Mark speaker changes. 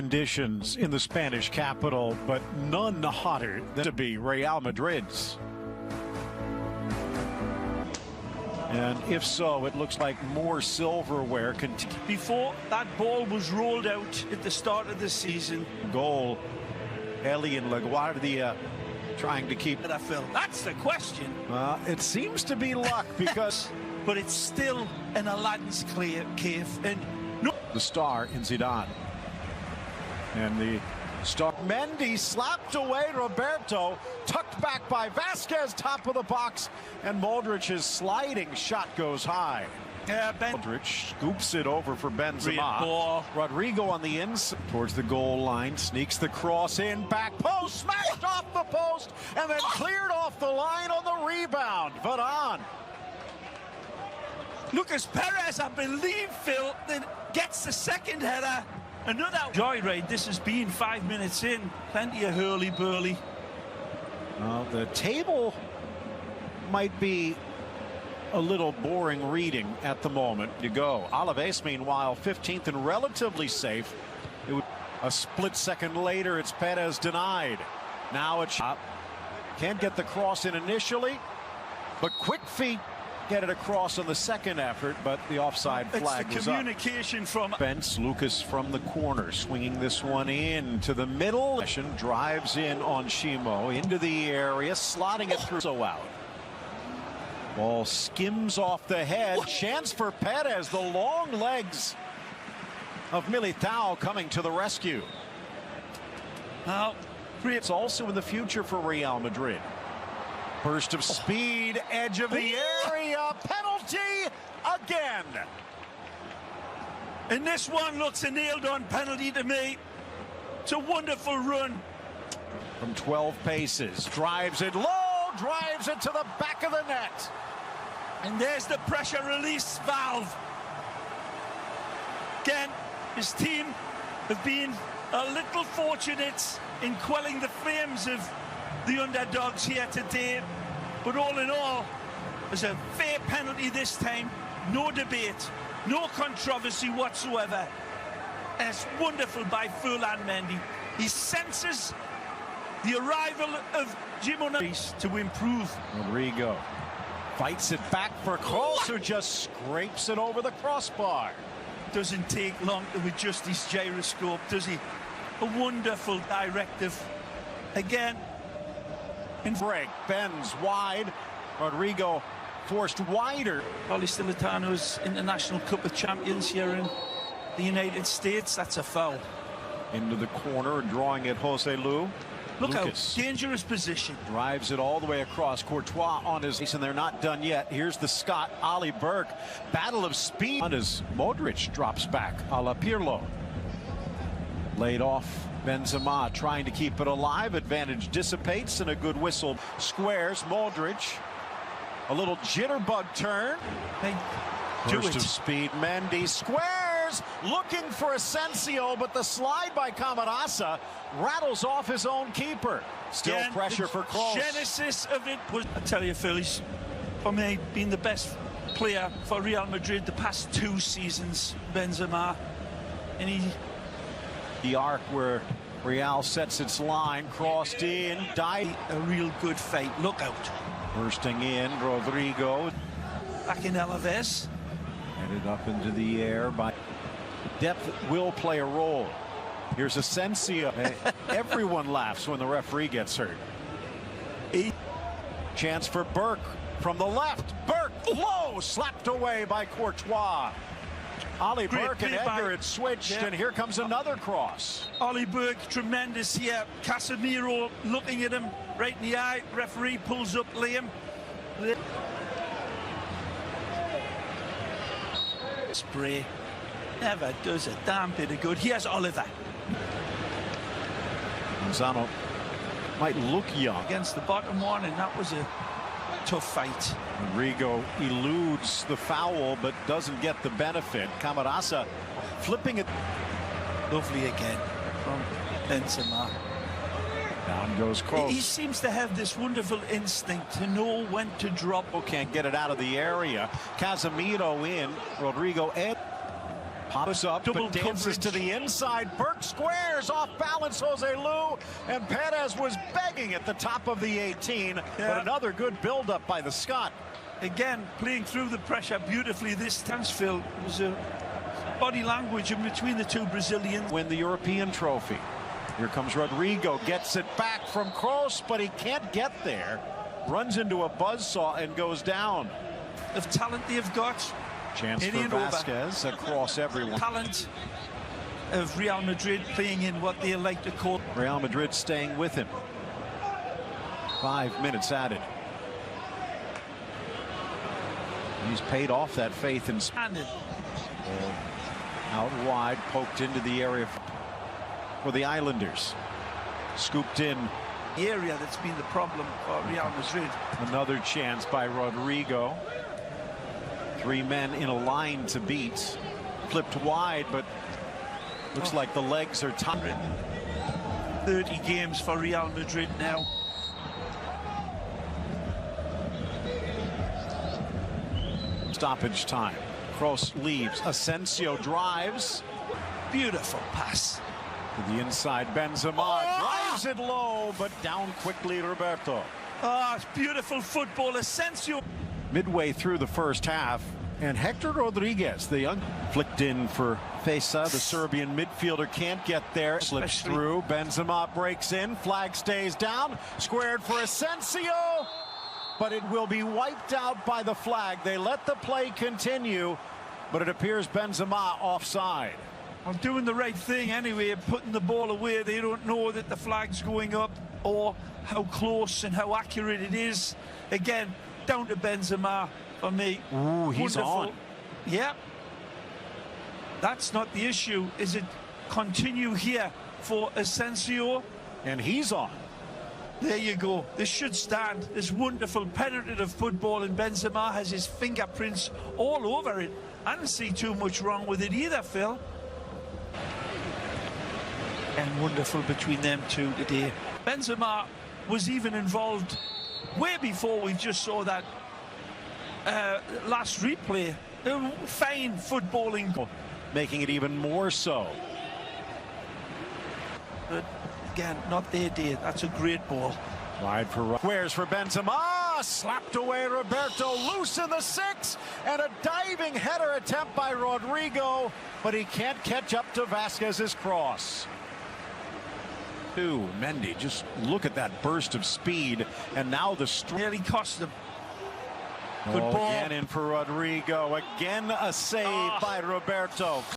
Speaker 1: conditions in the Spanish capital, but none hotter than to be Real Madrid's. And if so, it looks like more silverware.
Speaker 2: Before that ball was rolled out at the start of the season.
Speaker 1: Goal, Eli and LaGuardia trying to keep
Speaker 2: that, Phil. That's the question.
Speaker 1: It seems to be luck because...
Speaker 2: but it's still an Aladdin's cave. And no.
Speaker 1: The star in Zidane. And the star Mendy slapped away Roberto, tucked back by Vasquez, top of the box, and Modric's sliding shot goes high. Modric scoops it over for Benzema. Rodrigo on the inside towards the goal line, sneaks the cross in, back post, smashed off the post, and then cleared off the line on the rebound. Varane.
Speaker 2: Lucas Perez, I believe, Phil, that gets the second header. Another joyride. This has been 5 minutes in. Plenty of hurly-burly.
Speaker 1: The table might be a little boring reading at the moment. You go. Alaves, meanwhile, 15th and relatively safe. A split second later, it's Perez denied. Now it's can't get the cross in initially, but quick feet get it across on the second effort, but the offside flag was up.
Speaker 2: It's the communication from
Speaker 1: Bence, Lucas from the corner, swinging this one in to the middle. Drives in on Shimo into the area, slotting it through. So out. Ball skims off the head. Chance for Perez. The long legs of Militao coming to the rescue.
Speaker 2: Now,
Speaker 1: it's also in the future for Real Madrid. Burst of speed, edge of the area, penalty again.
Speaker 2: And this one looks a nailed-on penalty to me. It's a wonderful run.
Speaker 1: From 12 paces, drives it low, drives it to the back of the net.
Speaker 2: And there's the pressure release valve. Again, his team have been a little fortunate in quelling the flames of the underdogs here today, but all in all, it's a fair penalty this time. No debate, no controversy whatsoever. And it's wonderful by Furlan Mendy. He senses the arrival of Gimona to improve.
Speaker 1: Rodrigo fights it back for Kroos, who just scrapes it over the crossbar.
Speaker 2: Doesn't take long to adjust his gyroscope, does he? A wonderful directive. Again,
Speaker 1: in break, bends wide. Rodrigo forced wider.
Speaker 2: Polystylitano's International Cup of Champions here in the United States. That's a foul.
Speaker 1: Into the corner, drawing it Jose Lu.
Speaker 2: Look
Speaker 1: Lucas.
Speaker 2: How dangerous position.
Speaker 1: Drives it all the way across. Courtois on his face, and they're not done yet. Here's the Scot, Ali Burke. Battle of speed as Modric drops back a la Pirlo. Laid off. Benzema trying to keep it alive. Advantage dissipates, and a good whistle. Squares. Modric. A little jitterbug turn. Burst of speed. Mendy squares. Looking for Asensio, but the slide by Camarasa rattles off his own keeper. Still pressure for Kroos.
Speaker 2: Genesis of it was, I tell you, Phil, he's for me been the best player for Real Madrid the past 2 seasons, Benzema. And
Speaker 1: the arc where Real sets its line, crossed in, died.
Speaker 2: A real good fight. Look out.
Speaker 1: Bursting in, Rodrigo.
Speaker 2: Back in Alaves.
Speaker 1: Headed up into the air by depth will play a role. Here's Asensio. Everyone laughs when the referee gets hurt. Chance for Burke from the left. Burke low, slapped away by Courtois. Ali Burke and Edgar had switched, and here comes another cross.
Speaker 2: Ali Burke, tremendous here. Casemiro looking at him right in the eye. Referee pulls up Liam. Spray never does a damn bit of good. Here's Oliver.
Speaker 1: Manzano might look young
Speaker 2: against the bottom one, and that was a tough fight.
Speaker 1: Rodrigo eludes the foul but doesn't get the benefit. Camarasa flipping it.
Speaker 2: Lovely again from Benzema.
Speaker 1: Down goes Kroos.
Speaker 2: He seems to have this wonderful instinct to know when to drop.
Speaker 1: Can't get it out of the area. Casemiro in. Rodrigo Ed. Pops up,
Speaker 2: double
Speaker 1: but dances
Speaker 2: coverage
Speaker 1: to the inside. Burke squares off balance Jose Lu, and Perez was begging at the top of the 18. But another good build-up by the Scot.
Speaker 2: Again, playing through the pressure beautifully. This stance, Phil, was a body language in between the two Brazilians.
Speaker 1: Win the European trophy. Here comes Rodrigo, gets it back from Kroos, but he can't get there. Runs into a buzzsaw and goes down.
Speaker 2: Of talent they have got.
Speaker 1: Chance for Vasquez across everyone.
Speaker 2: Talent of Real Madrid playing in what they like to call.
Speaker 1: Real Madrid staying with him. 5 minutes added. He's paid off that faith in Spanish. Out wide, poked into the area for the Islanders. Scooped in.
Speaker 2: The area that's been the problem for Real Madrid.
Speaker 1: Another chance by Rodrigo. 3 men in a line to beat. Flipped wide, but looks like the legs are tired.
Speaker 2: 30 games for Real Madrid now.
Speaker 1: Stoppage time. Kroos leaves. Asensio drives.
Speaker 2: Beautiful pass.
Speaker 1: To the inside, Benzema drives it low, but down quickly, Roberto.
Speaker 2: It's beautiful football. Asensio.
Speaker 1: Midway through the first half, and Hector Rodriguez, the young, flicked in for Fesa, the Serbian midfielder, can't get there. Slips through. Benzema breaks in. Flag stays down. Squared for Asensio, but it will be wiped out by the flag. They let the play continue, but it appears Benzema offside.
Speaker 2: I'm doing the right thing anyway, putting the ball away. They don't know that the flag's going up or how close and how accurate it is. Again, down to Benzema for me.
Speaker 1: Ooh, he's
Speaker 2: wonderful.
Speaker 1: on.
Speaker 2: Yeah. That's not the issue. Is it continue here for Asensio?
Speaker 1: And he's on.
Speaker 2: There you go. This should stand. This wonderful penetrative football, and Benzema has his fingerprints all over it. I don't see too much wrong with it either, Phil. And wonderful between them two today. Benzema was even involved way before we just saw that last replay. Fine footballing.
Speaker 1: Making it even more so.
Speaker 2: But again, not their day. That's a great ball.
Speaker 1: Wide for squares for Benzema, slapped away Roberto, loose in the 6, and a diving header attempt by Rodrigo, but he can't catch up to Vasquez's cross. Mendy, just look at that burst of speed, and now the
Speaker 2: nearly cost them. Good ball.
Speaker 1: Again in for Rodrigo, again a save by Roberto.